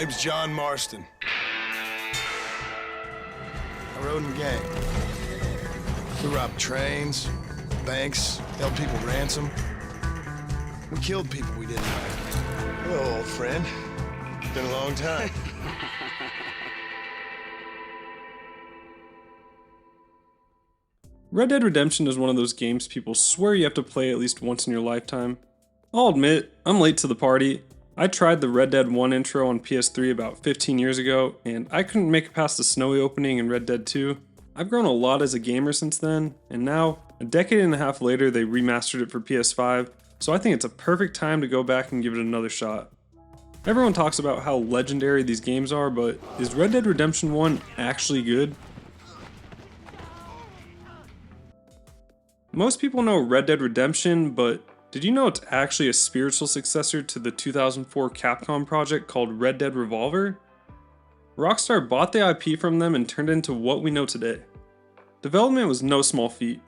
name's John Marston. I rode in a gang. We robbed trains, banks, held people ransom. We killed people we didn't know. Hello, old friend. Been a long time. Red Dead Redemption is one of those games people swear you have to play at least once in your lifetime. I'll admit, I'm late to the party. I tried the Red Dead 1 intro on PS3 about 15 years ago, and I couldn't make it past the snowy opening in Red Dead 2. I've grown a lot as a gamer since then, and now, a decade and a half later, they remastered it for PS5, so I think it's a perfect time to go back and give it another shot. Everyone talks about how legendary these games are, but is Red Dead Redemption 1 actually good? Most people know Red Dead Redemption, but did you know it's actually a spiritual successor to the 2004 Capcom project called Red Dead Revolver? Rockstar bought the IP from them and turned it into what we know today. Development was no small feat.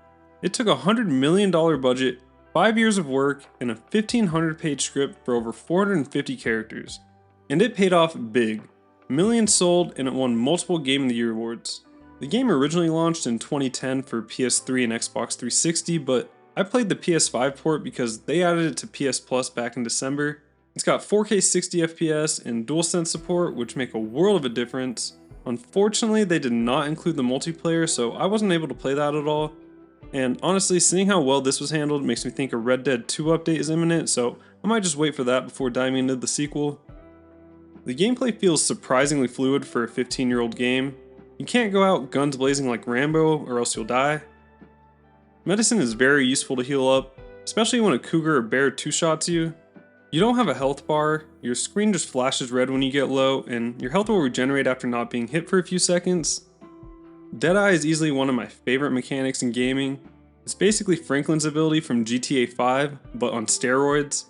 It took a $100 million budget, 5 years of work, and a 1,500-page script for over 450 characters. And it paid off big. Millions sold, and it won multiple Game of the Year awards. The game originally launched in 2010 for PS3 and Xbox 360, but I played the PS5 port because they added it to PS Plus back in December. It's got 4K 60 FPS and DualSense support, which make a world of a difference. Unfortunately, they did not include the multiplayer, so I wasn't able to play that at all. And honestly, seeing how well this was handled makes me think a Red Dead 2 update is imminent, so I might just wait for that before diving into the sequel. The gameplay feels surprisingly fluid for a 15-year-old game. You can't go out guns blazing like Rambo or else you'll die. Medicine is very useful to heal up, especially when a cougar or bear two-shots you. You don't have a health bar, your screen just flashes red when you get low, and your health will regenerate after not being hit for a few seconds. Deadeye is easily one of my favorite mechanics in gaming. It's basically Franklin's ability from GTA 5, but on steroids.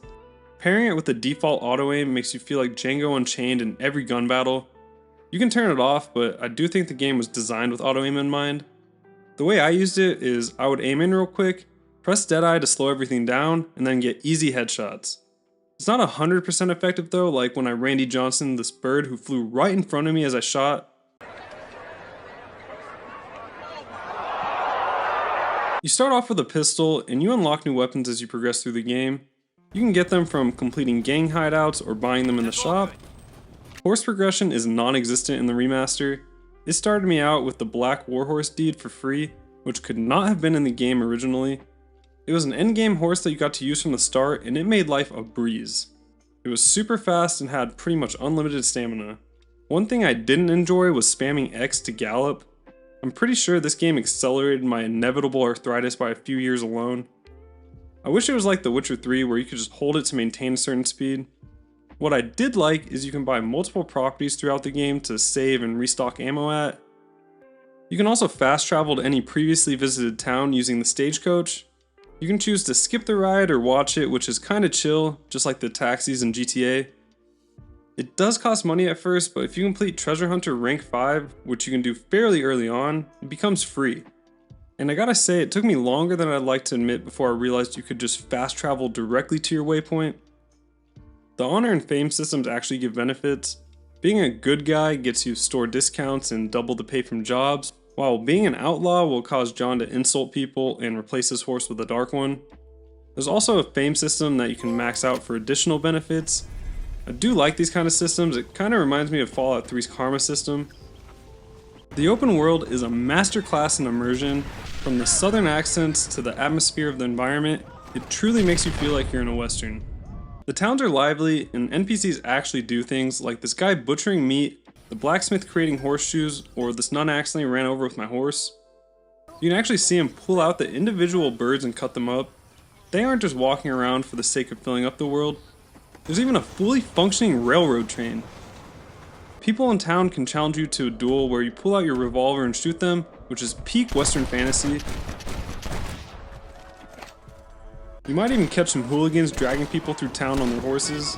Pairing it with the default auto-aim makes you feel like Django Unchained in every gun battle. You can turn it off, but I do think the game was designed with auto-aim in mind. The way I used it is I would aim in real quick, press Deadeye to slow everything down, and then get easy headshots. It's not 100% effective though, like when I Randy Johnson this bird who flew right in front of me as I shot. You start off with a pistol, and you unlock new weapons as you progress through the game. You can get them from completing gang hideouts or buying them in the shop. Horse progression is non-existent in the remaster. It started me out with the Black Warhorse deed for free, which could not have been in the game originally. It was an endgame horse that you got to use from the start, and it made life a breeze. It was super fast and had pretty much unlimited stamina. One thing I didn't enjoy was spamming X to gallop. I'm pretty sure this game accelerated my inevitable arthritis by a few years alone. I wish it was like The Witcher 3 where you could just hold it to maintain a certain speed. What I did like is you can buy multiple properties throughout the game to save and restock ammo at. You can also fast travel to any previously visited town using the stagecoach. You can choose to skip the ride or watch it, which is kinda chill, just like the taxis in GTA. It does cost money at first, but if you complete Treasure Hunter rank 5, which you can do fairly early on, it becomes free. And I gotta say, it took me longer than I'd like to admit before I realized you could just fast travel directly to your waypoint. The honor and fame systems actually give benefits. Being a good guy gets you store discounts and double the pay from jobs, while being an outlaw will cause John to insult people and replace his horse with a dark one. There's also a fame system that you can max out for additional benefits. I do like these kind of systems. It kind of reminds me of Fallout 3's karma system. The open world is a masterclass in immersion. From the southern accents to the atmosphere of the environment, it truly makes you feel like you're in a western. The towns are lively, and NPCs actually do things like this guy butchering meat, the blacksmith creating horseshoes, or this nun accidentally ran over with my horse. You can actually see him pull out the individual birds and cut them up. They aren't just walking around for the sake of filling up the world. There's even a fully functioning railroad train. People in town can challenge you to a duel where you pull out your revolver and shoot them, which is peak Western fantasy. You might even catch some hooligans dragging people through town on their horses.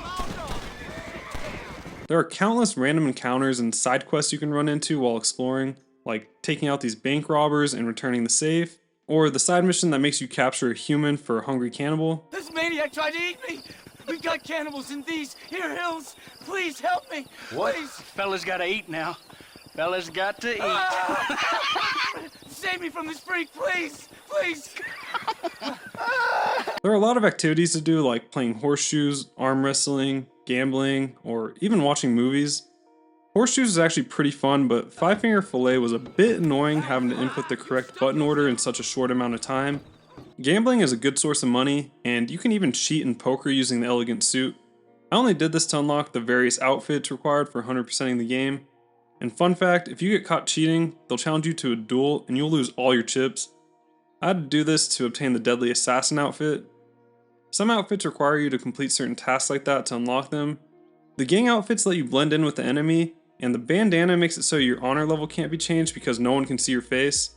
There are countless random encounters and side quests you can run into while exploring, like taking out these bank robbers and returning the safe, or the side mission that makes you capture a human for a hungry cannibal. This maniac tried to eat me! We got cannibals in these here hills. Please help me. What? Please. Fellas gotta eat now. Fellas got to eat. Save me from this freak, please. Please. There are a lot of activities to do, like playing horseshoes, arm wrestling, gambling, or even watching movies. Horseshoes is actually pretty fun, but Five Finger Fillet was a bit annoying having to input the correct button order in such a short amount of time. Gambling is a good source of money, and you can even cheat in poker using the elegant suit. I only did this to unlock the various outfits required for 100%ing the game. And fun fact, if you get caught cheating, they'll challenge you to a duel and you'll lose all your chips. I had to do this to obtain the Deadly Assassin outfit. Some outfits require you to complete certain tasks like that to unlock them. The gang outfits let you blend in with the enemy, and the bandana makes it so your honor level can't be changed because no one can see your face.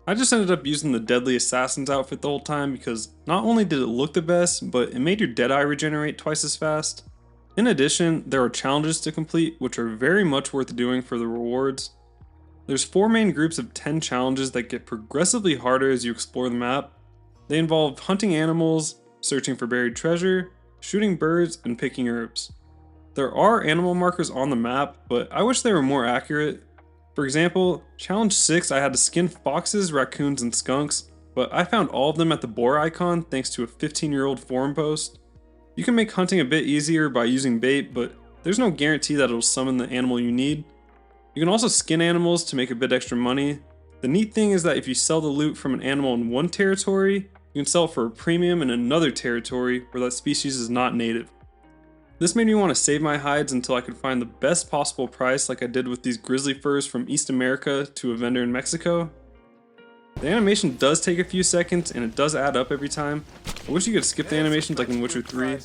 I just ended up using the Deadly Assassin's outfit the whole time because not only did it look the best, but it made your Deadeye regenerate twice as fast. In addition, there are challenges to complete which are very much worth doing for the rewards. There's 4 main groups of 10 challenges that get progressively harder as you explore the map. They involve hunting animals, searching for buried treasure, shooting birds, and picking herbs. There are animal markers on the map, but I wish they were more accurate. For example, challenge 6 I had to skin foxes, raccoons, and skunks, but I found all of them at the boar icon thanks to a 15-year-old forum post. You can make hunting a bit easier by using bait, but there's no guarantee that it'll summon the animal you need. You can also skin animals to make a bit extra money. The neat thing is that if you sell the loot from an animal in one territory, you can sell it for a premium in another territory where that species is not native. This made me want to save my hides until I could find the best possible price, like I did with these grizzly furs from East America to a vendor in Mexico. The animation does take a few seconds and it does add up every time. I wish you could skip the animations like in Witcher 3.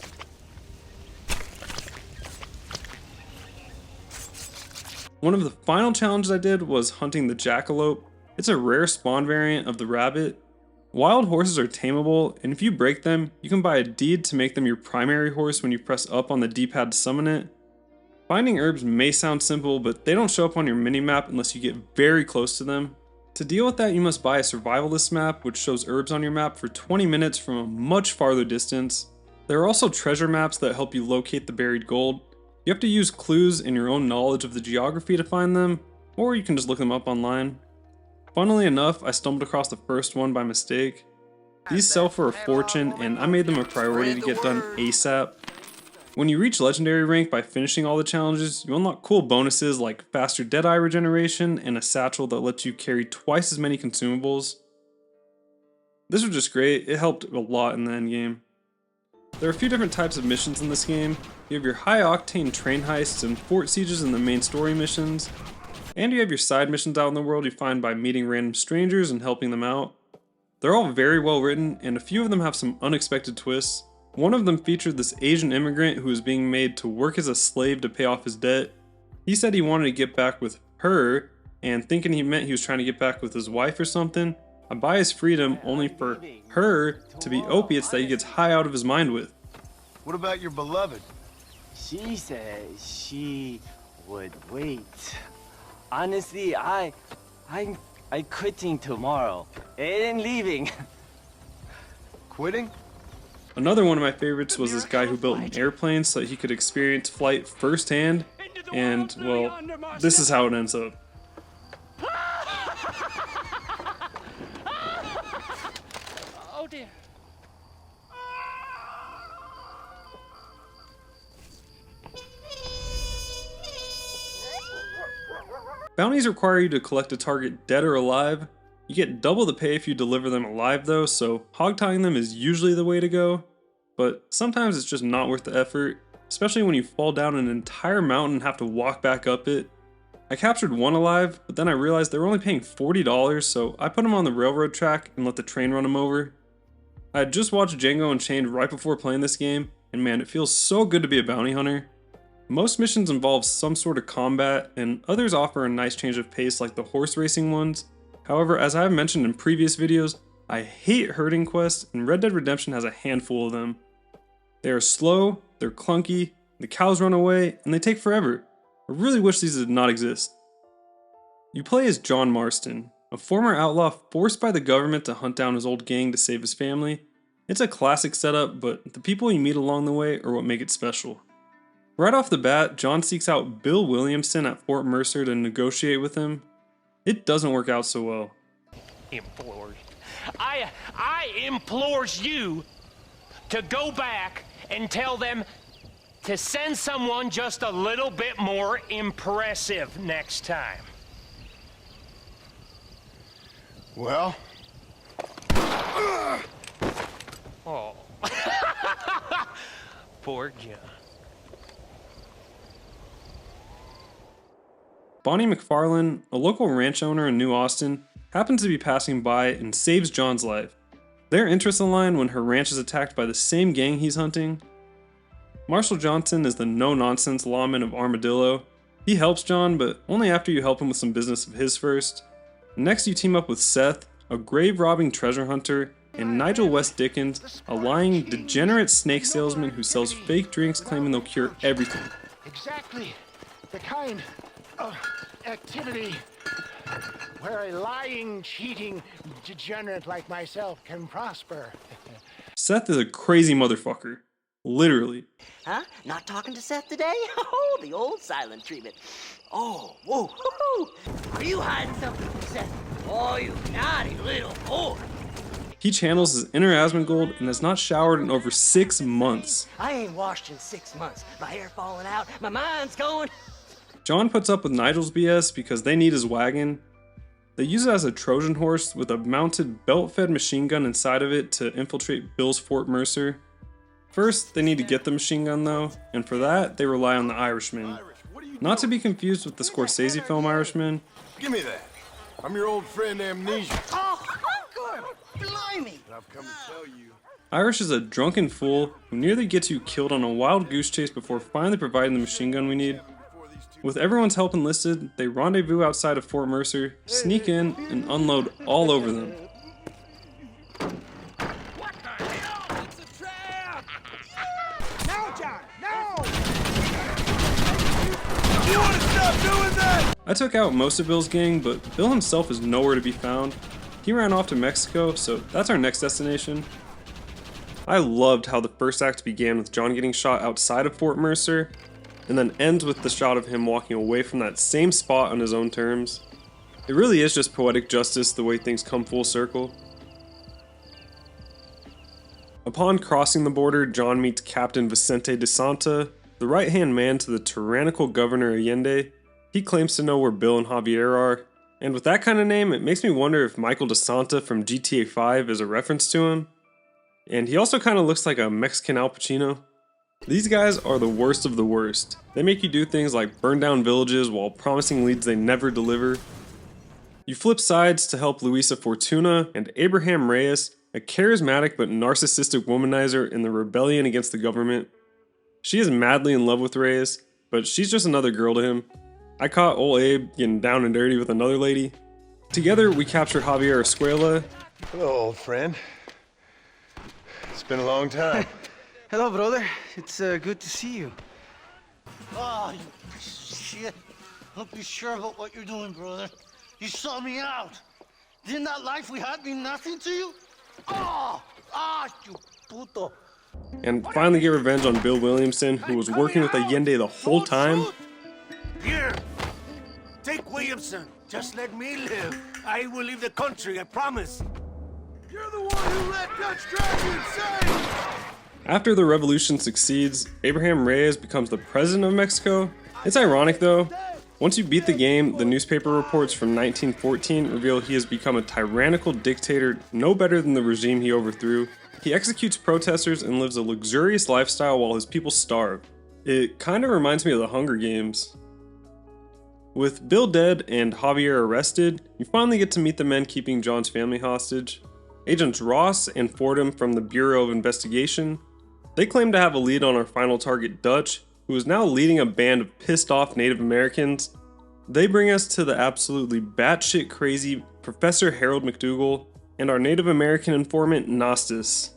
One of the final challenges I did was hunting the jackalope. It's a rare spawn variant of the rabbit. Wild horses are tameable, and if you break them, you can buy a deed to make them your primary horse when you press up on the D-pad to summon it. Finding herbs may sound simple, but they don't show up on your minimap unless you get very close to them. To deal with that, you must buy a survivalist map which shows herbs on your map for 20 minutes from a much farther distance. There are also treasure maps that help you locate the buried gold. You have to use clues and your own knowledge of the geography to find them, or you can just look them up online. Funnily enough, I stumbled across the first one by mistake. These sell for a fortune, and I made them a priority to get done ASAP. When you reach legendary rank by finishing all the challenges, you unlock cool bonuses like faster Deadeye regeneration and a satchel that lets you carry twice as many consumables. This was just great, it helped a lot in the endgame. There are a few different types of missions in this game. You have your high octane train heists and fort sieges in the main story missions. And you have your side missions out in the world you find by meeting random strangers and helping them out. They're all very well written, and a few of them have some unexpected twists. One of them featured this Asian immigrant who was being made to work as a slave to pay off his debt. He said he wanted to get back with her, and thinking he meant he was trying to get back with his wife or something, I buy his freedom only for her to be opiates that he gets high out of his mind with. What about your beloved? She said she would wait. Honestly, I'm quitting tomorrow and leaving. Quitting? Another one of my favorites was this guy who built an airplane so that he could experience flight firsthand, and well, this is how it ends up. Oh dear. Bounties require you to collect a target dead or alive. You get double the pay if you deliver them alive though, so hog-tying them is usually the way to go. But sometimes it's just not worth the effort, especially when you fall down an entire mountain and have to walk back up it. I captured one alive, but then I realized they were only paying $40, so I put him on the railroad track and let the train run him over. I had just watched Django Unchained right before playing this game, and man, it feels so good to be a bounty hunter. Most missions involve some sort of combat, and others offer a nice change of pace like the horse racing ones. However, as I have mentioned in previous videos, I hate herding quests, and Red Dead Redemption has a handful of them. They are slow, they're clunky, the cows run away, and they take forever. I really wish these did not exist. You play as John Marston, a former outlaw forced by the government to hunt down his old gang to save his family, It's a classic setup, but the people you meet along the way are what make it special. Right off the bat, John seeks out Bill Williamson at Fort Mercer to negotiate with him. It doesn't work out so well. Implores. I implores you to go back and tell them to send someone just a little bit more impressive next time. Well? Oh. Poor John. Bonnie McFarlane, a local ranch owner in New Austin, happens to be passing by and saves John's life. Their interests align when her ranch is attacked by the same gang he's hunting. Marshall Johnson is the no-nonsense lawman of Armadillo. He helps John, but only after you help him with some business of his first. Next you team up with Seth, a grave-robbing treasure hunter, and Nigel West Dickens, a lying, degenerate snake salesman who sells fake drinks claiming they'll cure everything. Exactly the kind of activity where a lying, cheating degenerate like myself can prosper. Seth is a crazy motherfucker. Literally. Huh? Not talking to Seth today? Oh, the old silent treatment. Oh, whoa, whoo. Are you hiding something from Seth? Oh, you naughty little whore. He channels his inner Asmongold and has not showered in over 6 months. I ain't washed in 6 months. My hair falling out, my mind's going. John puts up with Nigel's BS because they need his wagon. They use it as a Trojan horse with a mounted belt-fed machine gun inside of it to infiltrate Bill's Fort Mercer. First, they need to get the machine gun though, and for that, they rely on the Irishman. Not to be confused with the Scorsese film Irishman. Give me that. I'm your old friend Amnesia. Oh, Uncle! Blimey! I've come to tell you. Irish is a drunken fool who nearly gets you killed on a wild goose chase before finally providing the machine gun we need. With everyone's help enlisted, they rendezvous outside of Fort Mercer, sneak in, and unload all over them. What the hell? It's a trap! No, John, no! You want to stop doing that? I took out most of Bill's gang, but Bill himself is nowhere to be found. He ran off to Mexico, so that's our next destination. I loved how the first act began with John getting shot outside of Fort Mercer, and then ends with the shot of him walking away from that same spot on his own terms. It really is just poetic justice the way things come full circle. Upon crossing the border, John meets Captain Vicente de Santa, the right-hand man to the tyrannical Governor Allende. He claims to know where Bill and Javier are, and with that kind of name, it makes me wonder if Michael de Santa from GTA 5 is a reference to him. And he also kind of looks like a Mexican Al Pacino. These guys are the worst of the worst. They make you do things like burn down villages while promising leads they never deliver. You flip sides to help Luisa Fortuna and Abraham Reyes, a charismatic but narcissistic womanizer in the rebellion against the government. She is madly in love with Reyes, but she's just another girl to him. I caught old Abe getting down and dirty with another lady. Together, we capture Javier Escuela. Hello, old friend. It's been a long time. Hello, brother. It's good to see you. Oh, you piece of shit. Don't be sure about what you're doing, brother. You saw me out. Didn't that life we had mean nothing to you? Oh, you puto. And finally get revenge on Bill Williamson, who was working with Allende the whole time. Here, take Williamson. Just let me live. I will leave the country, I promise. You're the one who let Dutch drive you insane! After the revolution succeeds, Abraham Reyes becomes the president of Mexico. It's ironic though. Once you beat the game, the newspaper reports from 1914 reveal he has become a tyrannical dictator no better than the regime he overthrew. He executes protesters and lives a luxurious lifestyle while his people starve. It kinda reminds me of the Hunger Games. With Bill dead and Javier arrested, you finally get to meet the men keeping John's family hostage. Agents Ross and Fordham from the Bureau of Investigation. They claim to have a lead on our final target, Dutch, who is now leading a band of pissed off Native Americans. They bring us to the absolutely batshit crazy Professor Harold McDougal and our Native American informant, Nostis.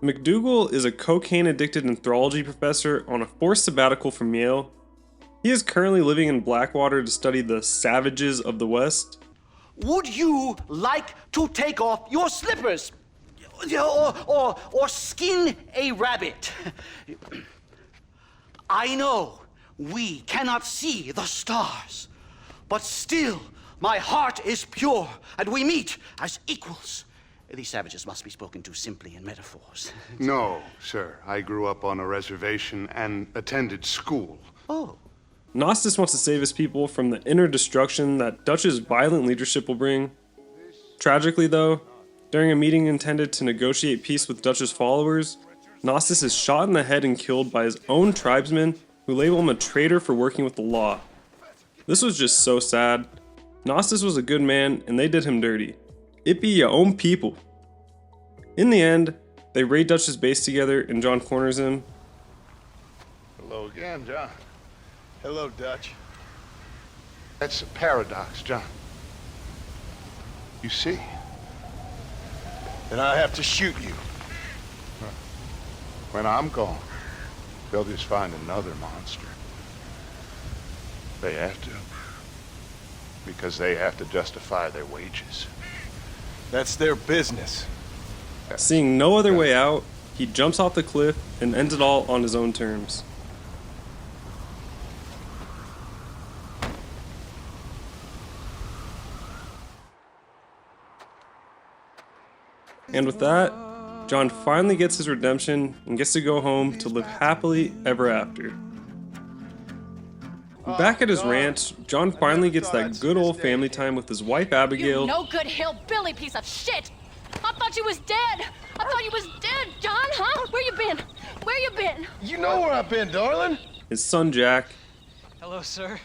McDougal is a cocaine-addicted anthropology professor on a forced sabbatical from Yale. He is currently living in Blackwater to study the savages of the West. Would you like to take off your slippers? or skin a rabbit. I know we cannot see the stars, but still my heart is pure, and we meet as equals. These savages must be spoken to simply in metaphors. No, sir. I grew up on a reservation and attended school. Oh. Gnostus wants to save his people from the inner destruction that Dutch's violent leadership will bring. Tragically though, during a meeting intended to negotiate peace with Dutch's followers, Gnostus is shot in the head and killed by his own tribesmen who label him a traitor for working with the law. This was just so sad. Gnostus was a good man and they did him dirty. It be your own people. In the end, they raid Dutch's base together and John corners him. Hello again, John. Hello, Dutch. That's a paradox, John. You see? Then I have to shoot you. When I'm gone, they'll just find another monster. They have to. Because they have to justify their wages. That's their business. Seeing no other way out, he jumps off the cliff and ends it all on his own terms. And with that, John finally gets his redemption and gets to go home to live happily ever after. Back at his ranch, John finally gets that good old family time with his wife Abigail. You no good hillbilly piece of shit! I thought you was dead! I thought you was dead, John, huh? Where you been? Where you been? You know where I've been, darling. His son Jack. Hello, sir.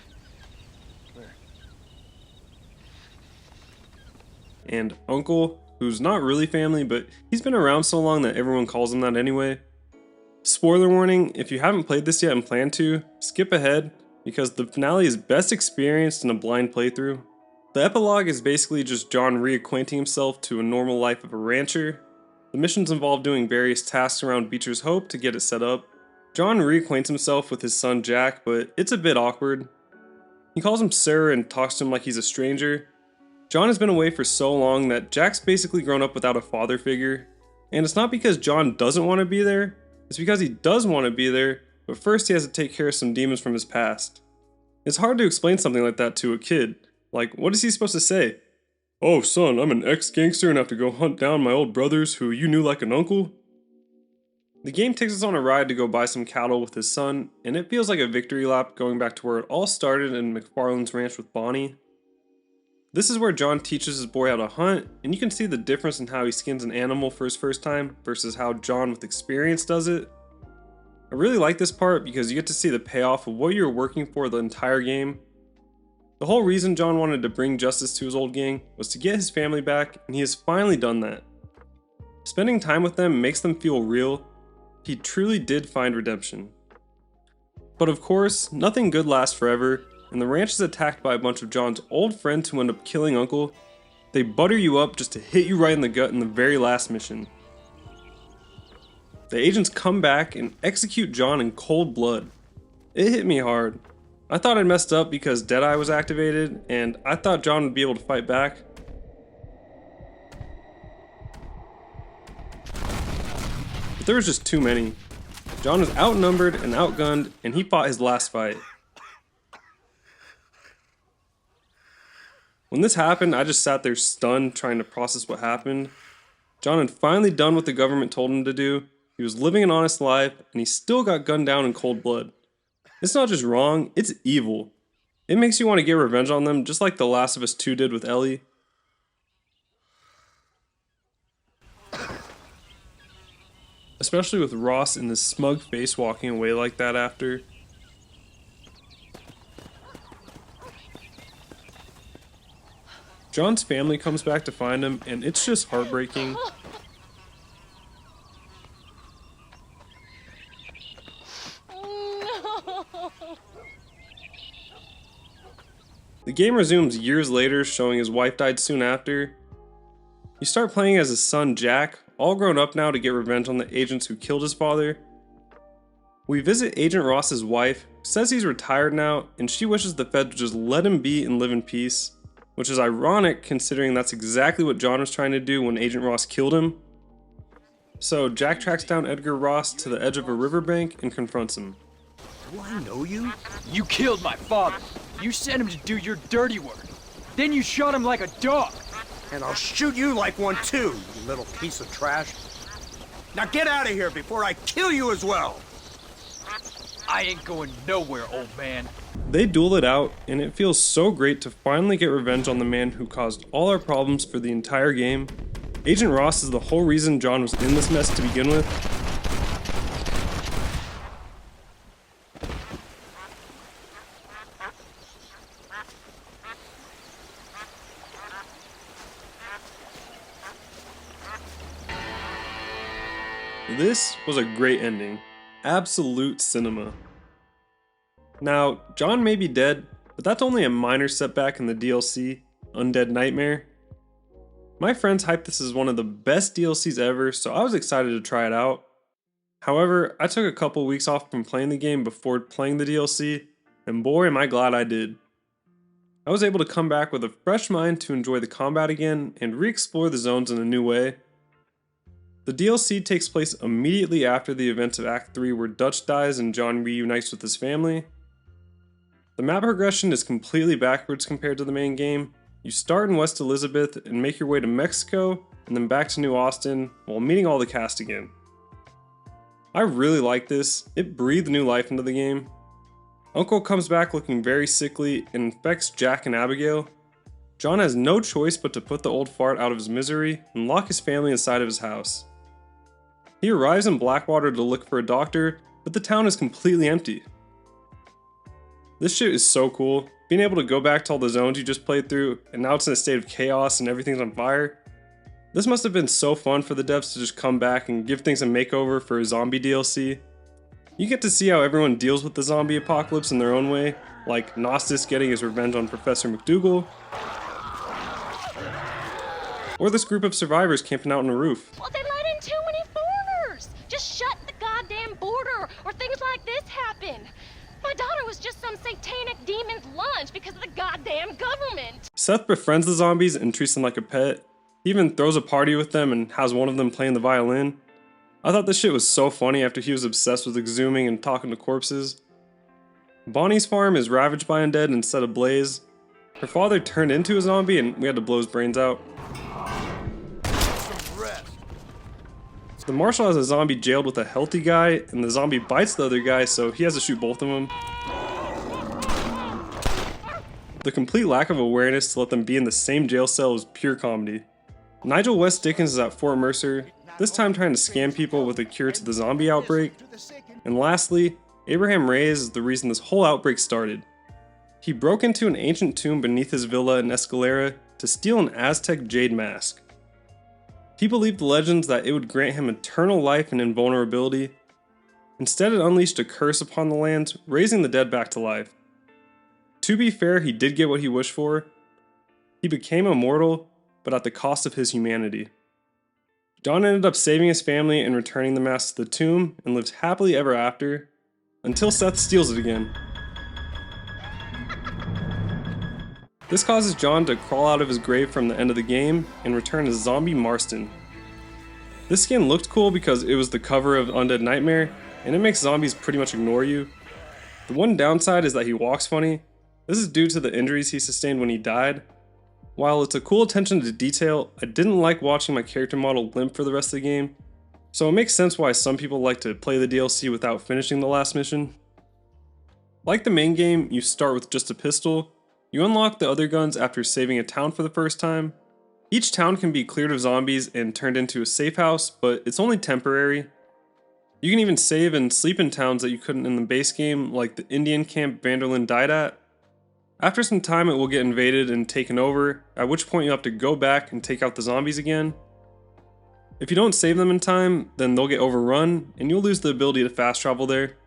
And Uncle, who's not really family, but he's been around so long that everyone calls him that anyway. Spoiler warning, if you haven't played this yet and plan to, skip ahead, because the finale is best experienced in a blind playthrough. The epilogue is basically just John reacquainting himself to a normal life of a rancher. The missions involve doing various tasks around Beecher's Hope to get it set up. John reacquaints himself with his son Jack, but it's a bit awkward. He calls him sir and talks to him like he's a stranger. John has been away for so long that Jack's basically grown up without a father figure. And it's not because John doesn't want to be there, it's because he does want to be there, but first he has to take care of some demons from his past. It's hard to explain something like that to a kid. Like, what is he supposed to say? Oh son, I'm an ex-gangster and have to go hunt down my old brothers who you knew like an uncle? The game takes us on a ride to go buy some cattle with his son, and it feels like a victory lap going back to where it all started in McFarlane's ranch with Bonnie. This is where John teaches his boy how to hunt, and you can see the difference in how he skins an animal for his first time versus how John with experience does it. I really like this part because you get to see the payoff of what you're working for the entire game. The whole reason John wanted to bring justice to his old gang was to get his family back, and he has finally done that. Spending time with them makes them feel real. He truly did find redemption. But of course, nothing good lasts forever, and the ranch is attacked by a bunch of John's old friends who end up killing Uncle. They butter you up just to hit you right in the gut in the very last mission. The agents come back and execute John in cold blood. It hit me hard. I thought I'd messed up because Deadeye was activated, and I thought John would be able to fight back. But there was just too many. John was outnumbered and outgunned, and he fought his last fight. When this happened, I just sat there stunned, trying to process what happened. John had finally done what the government told him to do. He was living an honest life, and he still got gunned down in cold blood. It's not just wrong, it's evil. It makes you want to get revenge on them, just like The Last of Us 2 did with Ellie. Especially with Ross in this smug face walking away like that after. John's family comes back to find him, and it's just heartbreaking. The game resumes years later, showing his wife died soon after. You start playing as his son Jack, all grown up now to get revenge on the agents who killed his father. We visit Agent Ross's wife, who says he's retired now, and she wishes the Fed would just let him be and live in peace. Which is ironic considering that's exactly what John was trying to do when Agent Ross killed him. So Jack tracks down Edgar Ross to the edge of a riverbank and confronts him. Do I know you? You killed my father. You sent him to do your dirty work. Then you shot him like a dog. And I'll shoot you like one too, you little piece of trash. Now get out of here before I kill you as well. I ain't going nowhere, old man. They duel it out, and it feels so great to finally get revenge on the man who caused all our problems for the entire game. Agent Ross is the whole reason John was in this mess to begin with. This was a great ending. Absolute cinema. Now, John may be dead, but that's only a minor setback in the DLC, Undead Nightmare. My friends hyped this as one of the best DLCs ever, so I was excited to try it out. However, I took a couple weeks off from playing the game before playing the DLC, and boy am I glad I did. I was able to come back with a fresh mind to enjoy the combat again and re-explore the zones in a new way. The DLC takes place immediately after the events of Act 3 where Dutch dies and John reunites with his family. The map progression is completely backwards compared to the main game. You start in West Elizabeth and make your way to Mexico and then back to New Austin while meeting all the cast again. I really like this. It breathed new life into the game. Uncle comes back looking very sickly and infects Jack and Abigail. John has no choice but to put the old fart out of his misery and lock his family inside of his house. He arrives in Blackwater to look for a doctor, but the town is completely empty. This shit is so cool. Being able to go back to all the zones you just played through, and now it's in a state of chaos and everything's on fire. This must have been so fun for the devs to just come back and give things a makeover for a zombie DLC. You get to see how everyone deals with the zombie apocalypse in their own way, like Gnostus getting his revenge on Professor McDougal, or this group of survivors camping out on a roof. Well, they let in too many foreigners. Just shut the goddamn border, or things like this happen. My daughter was just some satanic demon's lunch because of the goddamn government. Seth befriends the zombies and treats them like a pet. He even throws a party with them and has one of them playing the violin. I thought this shit was so funny after he was obsessed with exhuming and talking to corpses. Bonnie's farm is ravaged by undead and set ablaze. Her father turned into a zombie and we had to blow his brains out. The marshal has a zombie jailed with a healthy guy, and the zombie bites the other guy, so he has to shoot both of them. The complete lack of awareness to let them be in the same jail cell is pure comedy. Nigel West Dickens is at Fort Mercer, this time trying to scam people with a cure to the zombie outbreak. And lastly, Abraham Reyes is the reason this whole outbreak started. He broke into an ancient tomb beneath his villa in Escalera to steal an Aztec jade mask. He believed the legends that it would grant him eternal life and invulnerability. Instead, it unleashed a curse upon the lands, raising the dead back to life. To be fair, he did get what he wished for. He became immortal, but at the cost of his humanity. John ended up saving his family and returning the mask to the tomb, and lived happily ever after, until Seth steals it again. This causes John to crawl out of his grave from the end of the game and return as Zombie Marston. This skin looked cool because it was the cover of Undead Nightmare, and it makes zombies pretty much ignore you. The one downside is that he walks funny. This is due to the injuries he sustained when he died. While it's a cool attention to detail, I didn't like watching my character model limp for the rest of the game, so it makes sense why some people like to play the DLC without finishing the last mission. Like the main game, you start with just a pistol. You unlock the other guns after saving a town for the first time. Each town can be cleared of zombies and turned into a safe house, but it's only temporary. You can even save and sleep in towns that you couldn't in the base game, like the Indian camp Vanderlyn died at. After some time it will get invaded and taken over, at which point you have to go back and take out the zombies again. If you don't save them in time, then they'll get overrun, and you'll lose the ability to fast travel there.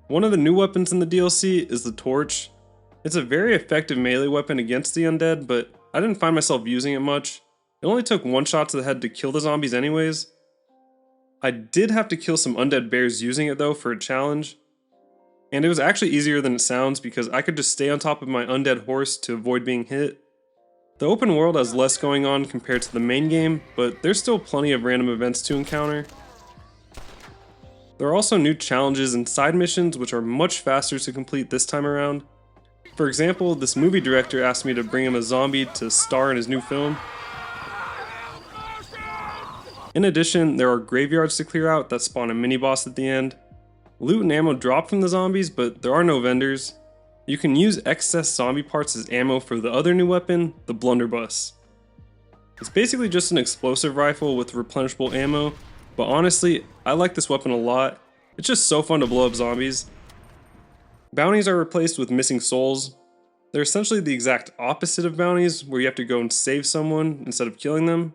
One of the new weapons in the DLC is the torch. It's a very effective melee weapon against the undead, but I didn't find myself using it much. It only took one shot to the head to kill the zombies anyways. I did have to kill some undead bears using it though for a challenge. And it was actually easier than it sounds because I could just stay on top of my undead horse to avoid being hit. The open world has less going on compared to the main game, but there's still plenty of random events to encounter. There are also new challenges and side missions which are much faster to complete this time around. For example, this movie director asked me to bring him a zombie to star in his new film. In addition, there are graveyards to clear out that spawn a mini-boss at the end. Loot and ammo drop from the zombies, but there are no vendors. You can use excess zombie parts as ammo for the other new weapon, the blunderbuss. It's basically just an explosive rifle with replenishable ammo, but honestly, I like this weapon a lot. It's just so fun to blow up zombies. Bounties are replaced with missing souls. They're essentially the exact opposite of bounties, where you have to go and save someone instead of killing them.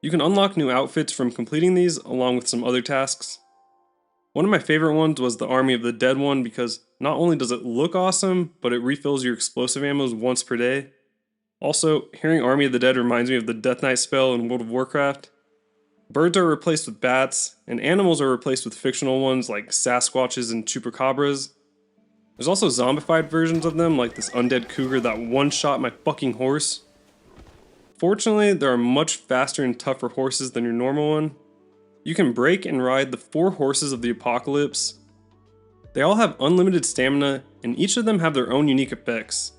You can unlock new outfits from completing these, along with some other tasks. One of my favorite ones was the Army of the Dead one because not only does it look awesome, but it refills your explosive ammos once per day. Also, hearing Army of the Dead reminds me of the Death Knight spell in World of Warcraft. Birds are replaced with bats, and animals are replaced with fictional ones like Sasquatches and Chupacabras. There's also zombified versions of them like this undead cougar that one-shot my fucking horse. Fortunately, there are much faster and tougher horses than your normal one. You can break and ride the 4 horses of the apocalypse. They all have unlimited stamina, and each of them have their own unique effects.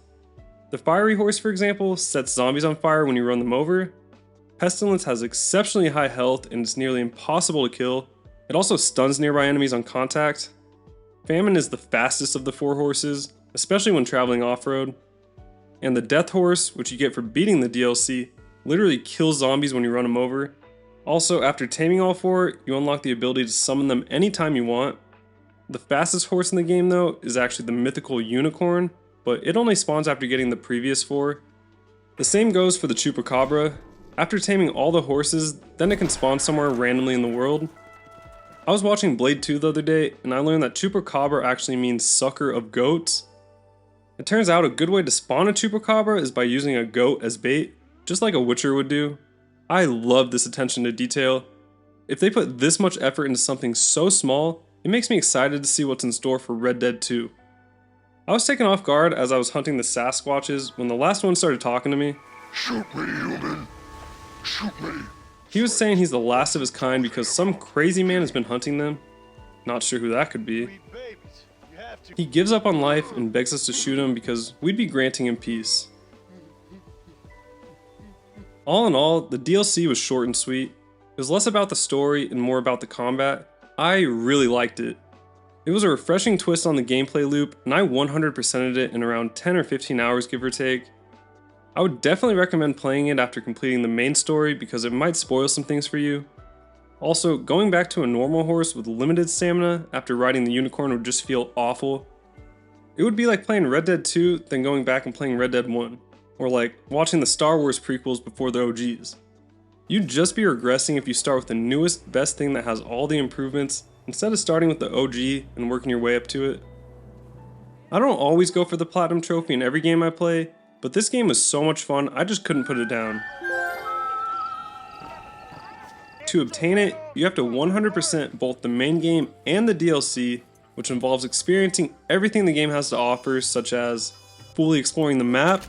The fiery horse, for example, sets zombies on fire when you run them over. Pestilence has exceptionally high health and is nearly impossible to kill. It also stuns nearby enemies on contact. Famine is the fastest of the 4 horses, especially when traveling off-road. And the Death Horse, which you get for beating the DLC, literally kills zombies when you run them over. Also, after taming all 4, you unlock the ability to summon them anytime you want. The fastest horse in the game though is actually the mythical unicorn, but it only spawns after getting the previous 4. The same goes for the Chupacabra. After taming all the horses, then it can spawn somewhere randomly in the world. I was watching Blade 2 the other day, and I learned that Chupacabra actually means sucker of goats. It turns out a good way to spawn a Chupacabra is by using a goat as bait, just like a Witcher would do. I love this attention to detail. If they put this much effort into something so small, it makes me excited to see what's in store for Red Dead 2. I was taken off guard as I was hunting the Sasquatches when the last one started talking to me. Shoot me, human. Shoot me. He was saying he's the last of his kind because some crazy man has been hunting them. Not sure who that could be. He gives up on life and begs us to shoot him because we'd be granting him peace. All in all, the DLC was short and sweet. It was less about the story and more about the combat. I really liked it. It was a refreshing twist on the gameplay loop, and I 100%ed it in around 10 or 15 hours give or take. I would definitely recommend playing it after completing the main story because it might spoil some things for you. Also, going back to a normal horse with limited stamina after riding the unicorn would just feel awful. It would be like playing Red Dead 2, then going back and playing Red Dead 1. Or like watching the Star Wars prequels before the OGs. You'd just be regressing if you start with the newest, best thing that has all the improvements, instead of starting with the OG and working your way up to it. I don't always go for the Platinum Trophy in every game I play, but this game was so much fun, I just couldn't put it down. To obtain it, you have to 100% both the main game and the DLC, which involves experiencing everything the game has to offer, such as fully exploring the map,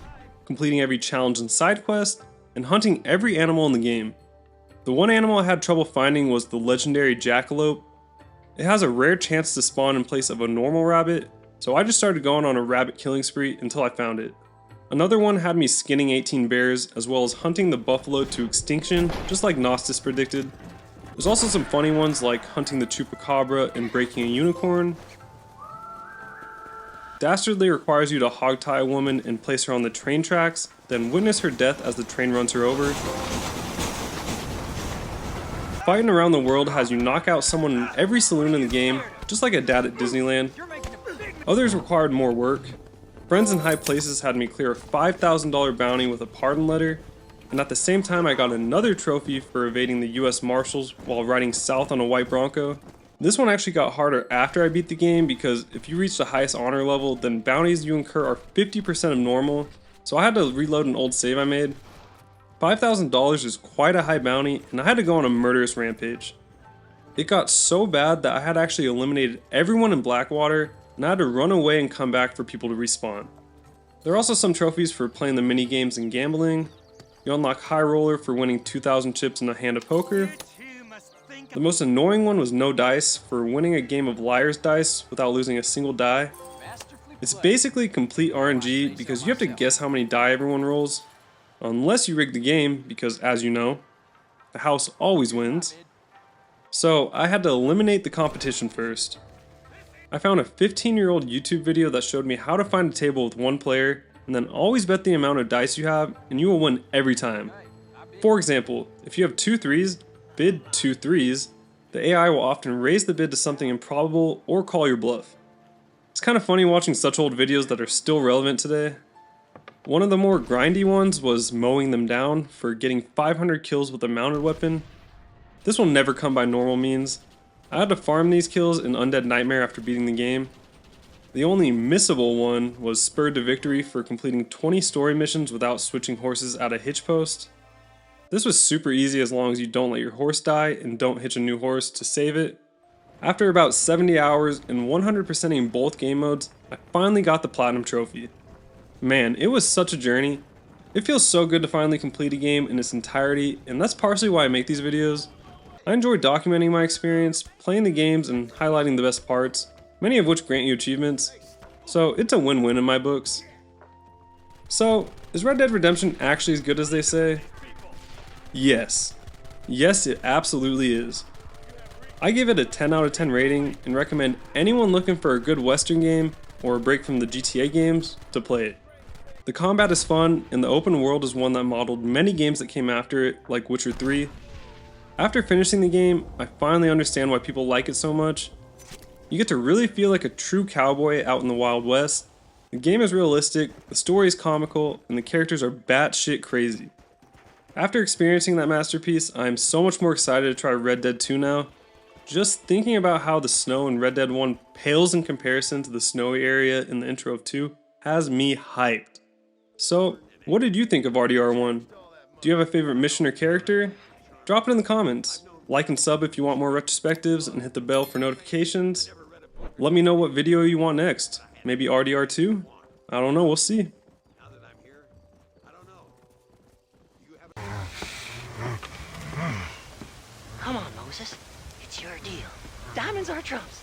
completing every challenge and side quest, and hunting every animal in the game. The one animal I had trouble finding was the legendary jackalope. It has a rare chance to spawn in place of a normal rabbit, so I just started going on a rabbit killing spree until I found it. Another one had me skinning 18 bears, as well as hunting the buffalo to extinction, just like Gnostis predicted. There's also some funny ones like hunting the Chupacabra and breaking a unicorn. Dastardly requires you to hogtie a woman and place her on the train tracks, then witness her death as the train runs her over. Fighting around the world has you knock out someone in every saloon in the game, just like a dad at Disneyland. Others required more work. Friends in high places had me clear a $5,000 bounty with a pardon letter, and at the same time I got another trophy for evading the US Marshals while riding south on a white Bronco. This one actually got harder after I beat the game because if you reach the highest honor level, then bounties you incur are 50% of normal, so I had to reload an old save I made. $5,000 is quite a high bounty, and I had to go on a murderous rampage. It got so bad that I had actually eliminated everyone in Blackwater, and I had to run away and come back for people to respawn. There are also some trophies for playing the mini games and gambling. You unlock High Roller for winning 2,000 chips in a hand of poker. The most annoying one was no dice for winning a game of liar's dice without losing a single die. It's basically complete RNG because you have to guess how many die everyone rolls, unless you rig the game because, as you know, the house always wins. So I had to eliminate the competition first. I found a 15-year-old YouTube video that showed me how to find a table with one player and then always bet the amount of dice you have and you will win every time. For example, if you have 2 3s, bid 2 3s, the AI will often raise the bid to something improbable or call your bluff. It's kind of funny watching such old videos that are still relevant today. One of the more grindy ones was mowing them down for getting 500 kills with a mounted weapon. This will never come by normal means. I had to farm these kills in Undead Nightmare after beating the game. The only missable one was spurred to victory for completing 20 story missions without switching horses at a hitch post. This was super easy as long as you don't let your horse die and don't hitch a new horse to save it. After about 70 hours and 100%ing both game modes, I finally got the Platinum Trophy. Man, it was such a journey. It feels so good to finally complete a game in its entirety, and that's partially why I make these videos. I enjoy documenting my experience, playing the games, and highlighting the best parts, many of which grant you achievements, so it's a win-win in my books. So, is Red Dead Redemption actually as good as they say? Yes. Yes, it absolutely is. I give it a 10 out of 10 rating and recommend anyone looking for a good Western game or a break from the GTA games to play it. The combat is fun, and the open world is one that modeled many games that came after it, like Witcher 3. After finishing the game, I finally understand why people like it so much. You get to really feel like a true cowboy out in the Wild West. The game is realistic, the story is comical, and the characters are batshit crazy. After experiencing that masterpiece, I am so much more excited to try Red Dead 2 now. Just thinking about how the snow in Red Dead 1 pales in comparison to the snowy area in the intro of 2 has me hyped. So, what did you think of RDR1? Do you have a favorite mission or character? Drop it in the comments. Like and sub if you want more retrospectives and hit the bell for notifications. Let me know what video you want next. Maybe RDR2? I don't know, we'll see. Come on, Moses. It's your deal. Diamonds are trumps.